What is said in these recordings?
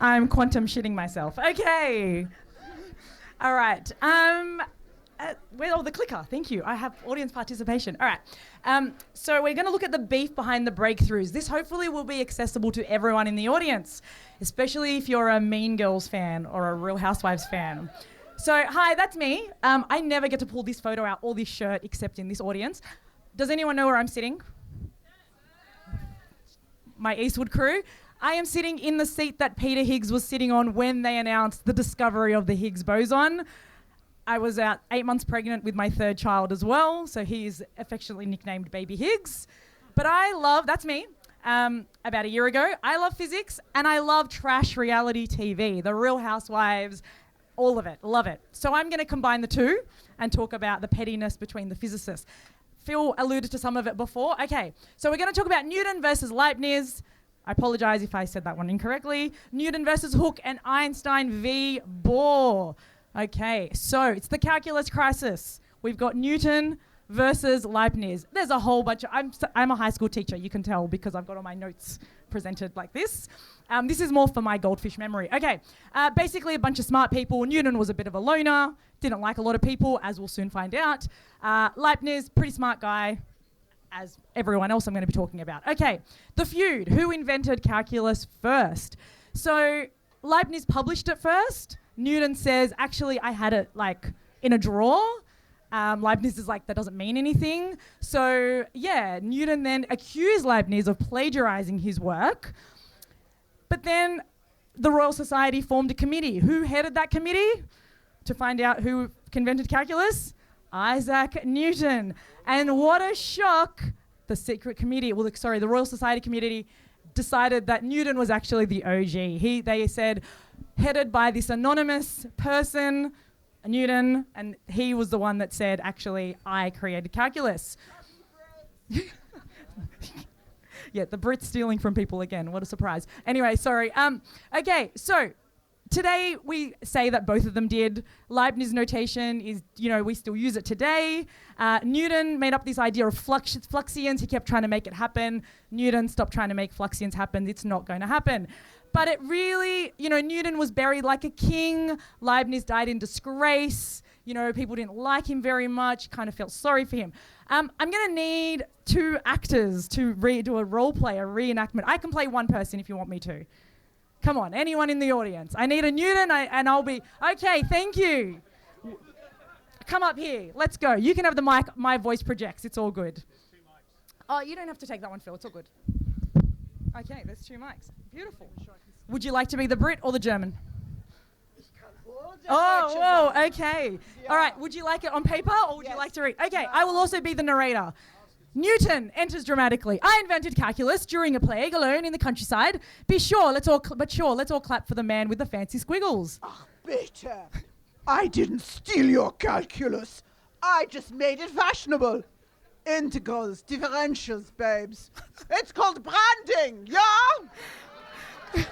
I'm quantum shitting myself. Okay. All right. The clicker. Thank you. I have audience participation. All right. So we're going to look at the beef behind the breakthroughs. This hopefully will be accessible to everyone in the audience, especially if you're a Mean Girls fan or a Real Housewives fan. So, hi, that's me. I never get to pull this photo out or this shirt except in this audience. Does anyone know where I'm sitting? My Eastwood crew. I am sitting in the seat that Peter Higgs was sitting on when they announced the discovery of the Higgs boson. I was 8 months pregnant with my third child as well, so he is affectionately nicknamed Baby Higgs. But that's me, about a year ago. I love physics and I love trash reality TV, the Real Housewives, all of it, love it. So I'm going to combine the two and talk about the pettiness between the physicists. Phil alluded to some of it before. Okay, so we're going to talk about Newton versus Leibniz. I apologize if I said that one incorrectly. Newton versus Hooke and Einstein v. Bohr. Okay, so it's the calculus crisis. We've got Newton versus Leibniz. There's a whole bunch of... I'm a high school teacher, you can tell, because I've got all my notes presented like this. This is more for my goldfish memory. Okay, basically a bunch of smart people. Newton was a bit of a loner, didn't like a lot of people, as we'll soon find out. Leibniz, pretty smart guy, as everyone else I'm going to be talking about. Okay, the feud. Who invented calculus first? So Leibniz published it first. Newton says, actually, I had it like in a drawer. Leibniz is like, that doesn't mean anything. So yeah, Newton then accused Leibniz of plagiarizing his work. But then the Royal Society formed a committee. Who headed that committee to find out who invented calculus? Isaac Newton. And what a shock. The Royal Society committee decided that Newton was actually the OG. They said, headed by this anonymous person, Newton, and he was the one that said, actually, I created calculus. Yeah, the Brits stealing from people again. What a surprise. Anyway, sorry. Okay, so today we say that both of them did. Leibniz notation is, we still use it today. Newton made up this idea of fluxions. He kept trying to make it happen. Newton stopped trying to make fluxions happen. It's not going to happen. But it really, Newton was buried like a king. Leibniz died in disgrace. People didn't like him very much, kind of felt sorry for him. I'm going to need two actors to do a role play, a reenactment. I can play one person if you want me to. Come on, anyone in the audience. I need a Newton and I'll be, okay, thank you. Come up here, let's go. You can have the mic, my voice projects, it's all good. Oh, you don't have to take that one, Phil, it's all good. Okay, there's two mics, beautiful. Would you like to be the Brit or the German? Oh, whoa, okay. Yeah. All right, would you like it on paper or would you like to read? Okay, no. I will also be the narrator. Newton enters dramatically. I invented calculus during a plague alone in the countryside. Let's all clap for the man with the fancy squiggles. Ach, bitte. I didn't steal your calculus. I just made it fashionable. Integrals, differentials, babes. It's called branding, yeah?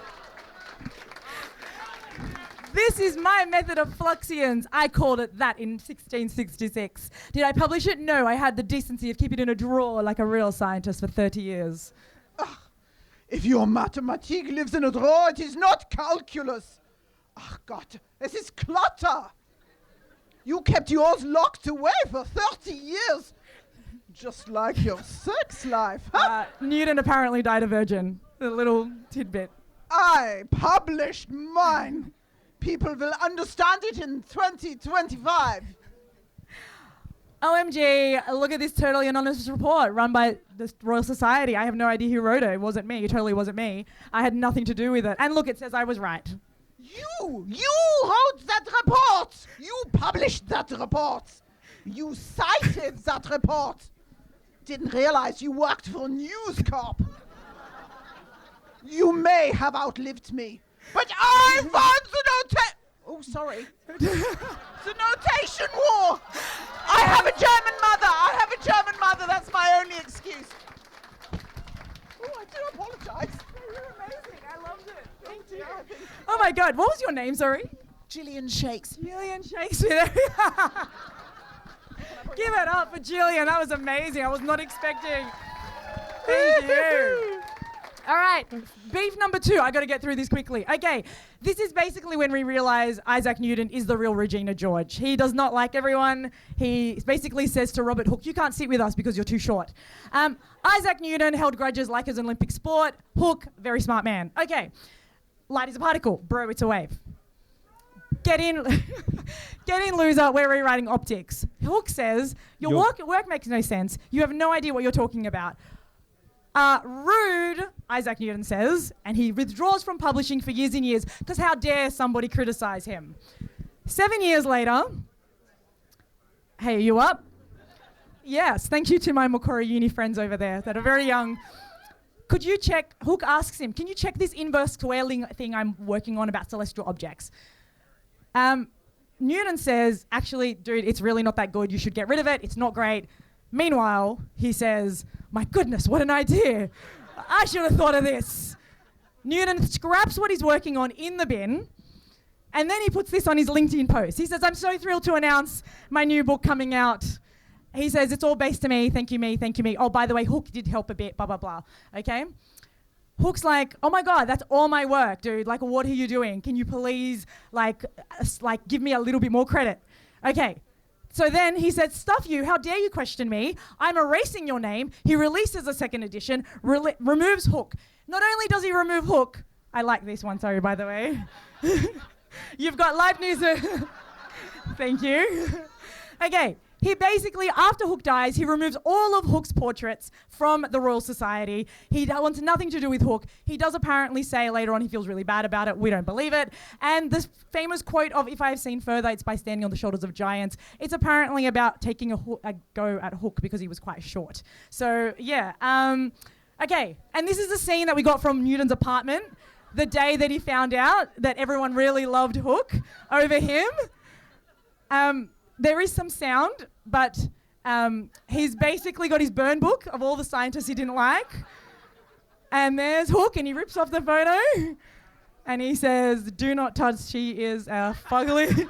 This is my method of fluxions. I called it that in 1666. Did I publish it? No, I had the decency of keeping it in a drawer like a real scientist for 30 years. Ach, if your mathematique lives in a drawer, it is not calculus. Ach Gott, es ist clutter. You kept yours locked away for 30 years. Just like your sex life. Huh? Newton apparently died a virgin. A little tidbit. I published mine. People will understand it in 2025. OMG, look at this totally anonymous report run by the Royal Society. I have no idea who wrote it. It wasn't me. It totally wasn't me. I had nothing to do with it. And look, it says I was right. You wrote that report. You published that report. You cited that report. Didn't realize you worked for News Corp. You may have outlived me, but I won the notation. Oh, sorry. The notation war. I have a German mother. That's my only excuse. Oh, I do apologize. You're amazing. I loved it. Thank you. Oh my God, what was your name? Sorry. Gillian Shakespeare. Gillian Shakespeare. Give it up for Gillian. That was amazing. I was not expecting. Thank you. All right, beef number 2. I got to get through this quickly. Okay, this is basically when we realize Isaac Newton is the real Regina George. He does not like everyone. He basically says to Robert Hooke, you can't sit with us because you're too short. Isaac Newton held grudges like as an Olympic sport. Hooke, very smart man. Okay, light is a particle. Bro, it's a wave. Get in, loser. We're rewriting optics. Hooke says, your work makes no sense. You have no idea what you're talking about. Rude, Isaac Newton says, and he withdraws from publishing for years and years because how dare somebody criticize him. 7 years later, hey, are you up? Yes, thank you to my Macquarie Uni friends over there that are very young. Could you check, Hooke asks him, can you check this inverse squaring thing I'm working on about celestial objects? Newton says, actually, dude, it's really not that good. You should get rid of it. It's not great. Meanwhile, he says, my goodness, what an idea. I should have thought of this. Newton scraps what he's working on in the bin, and then he puts this on his LinkedIn post. He says, I'm so thrilled to announce my new book coming out. He says, it's all based to me. Thank you, me. Thank you, me. Oh, by the way, Hooke did help a bit, blah, blah, blah. Okay? Hooke's like, oh my God, that's all my work, dude. Like, what are you doing? Can you please, like give me a little bit more credit? Okay. So then he said, stuff you, how dare you question me? I'm erasing your name. He releases a second edition, removes Hooke. Not only does he remove Hooke, I like this one, sorry, by the way. You've got live news. Thank you. Okay, he basically, after Hooke dies, he removes all of Hooke's portraits from the Royal Society. He wants nothing to do with Hooke. He does apparently say later on he feels really bad about it. We don't believe it. And this famous quote of, if I have seen further, it's by standing on the shoulders of giants. It's apparently about taking a go at Hooke because he was quite short. So, yeah. Okay, and this is the scene that we got from Newton's apartment the day that he found out that everyone really loved Hooke over him. There is some sound, but he's basically got his burn book of all the scientists he didn't like. And there's Hooke, and he rips off the photo. And he says, do not touch, she is a fugly...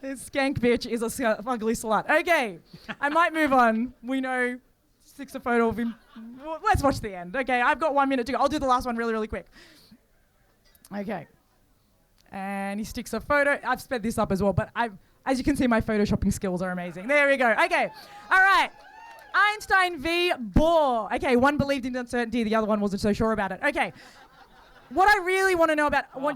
This skank bitch is a fugly slut. Okay, I might move on. We know, sticks a photo of him. Well, let's watch the end. Okay, I've got 1 minute to go. I'll do the last one really, really quick. Okay. And he sticks a photo. I've sped this up as well, but as you can see, my photoshopping skills are amazing. There we go. Okay. All right. Einstein v. Bohr. Okay, one believed in uncertainty, the other one wasn't so sure about it. Okay. What I really want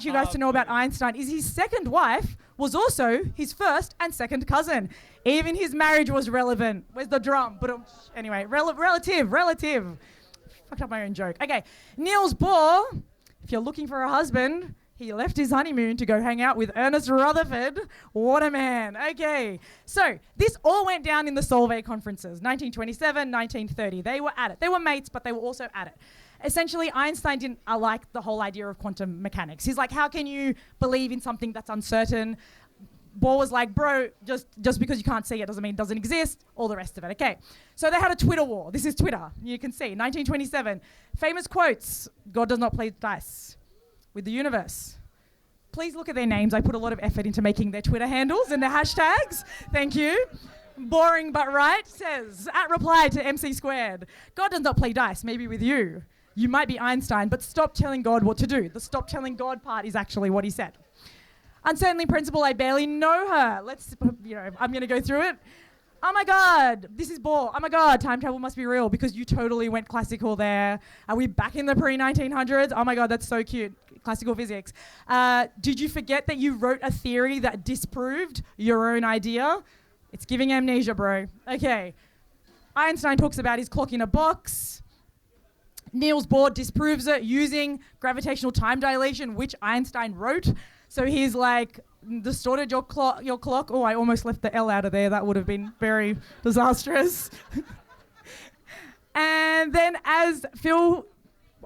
you guys to know about Einstein is his second wife was also his first and second cousin. Even his marriage was relevant. Where's the drum? But anyway, relative. Fucked up my own joke. Okay. Niels Bohr, if you're looking for a husband, he left his honeymoon to go hang out with Ernest Rutherford. What a man. Okay. So this all went down in the Solvay conferences, 1927, 1930. They were at it. They were mates, but they were also at it. Essentially, Einstein didn't like the whole idea of quantum mechanics. He's like, how can you believe in something that's uncertain? Bohr was like, bro, just because you can't see it doesn't mean it doesn't exist, all the rest of it. Okay. So they had a Twitter war. This is Twitter. You can see, 1927. Famous quotes, God does not play dice with the universe. Please look at their names. I put a lot of effort into making their Twitter handles and their hashtags. Thank you. Boring but right says, at reply to MC squared, God does not play dice, maybe with you. You might be Einstein, but stop telling God what to do. The stop telling God part is actually what he said. Uncertainly principle, I barely know her. I'm going to go through it. Oh my God, this is Bohr. Oh my God, time travel must be real because you totally went classical there. Are we back in the pre-1900s? Oh my God, that's so cute. Classical physics. Did you forget that you wrote a theory that disproved your own idea? It's giving amnesia, bro. Okay. Einstein talks about his clock in a box. Niels Bohr disproves it using gravitational time dilation, which Einstein wrote. So he's like, distorted your clock. Oh, I almost left the L out of there. That would have been very disastrous. And then as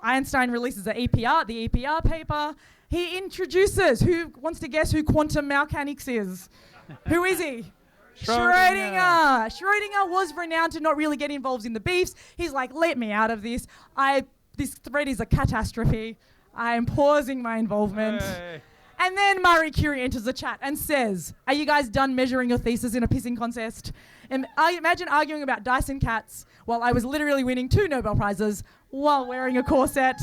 Einstein releases the EPR paper, he introduces, who wants to guess who quantum mechanics is? Who is he? Schrödinger. Schrödinger was renowned to not really get involved in the beefs. He's like, let me out of this. This thread is a catastrophe. I am pausing my involvement. Hey. And then Marie Curie enters the chat and says, are you guys done measuring your thesis in a pissing contest? And I imagine arguing about dice and cats while I was literally winning 2 Nobel Prizes. while wearing a corset.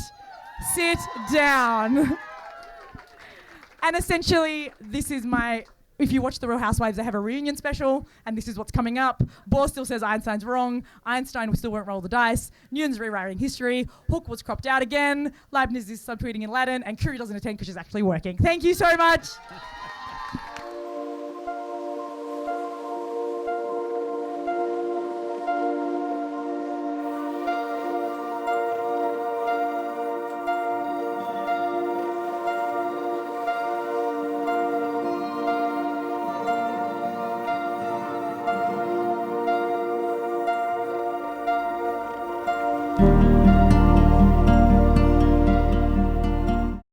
Sit down. And essentially, this is if you watch The Real Housewives, they have a reunion special, and this is what's coming up. Bohr still says Einstein's wrong. Einstein still won't roll the dice. Newton's rewriting history. Hooke was cropped out again. Leibniz is subtweeting in Latin, and Curie doesn't attend because she's actually working. Thank you so much.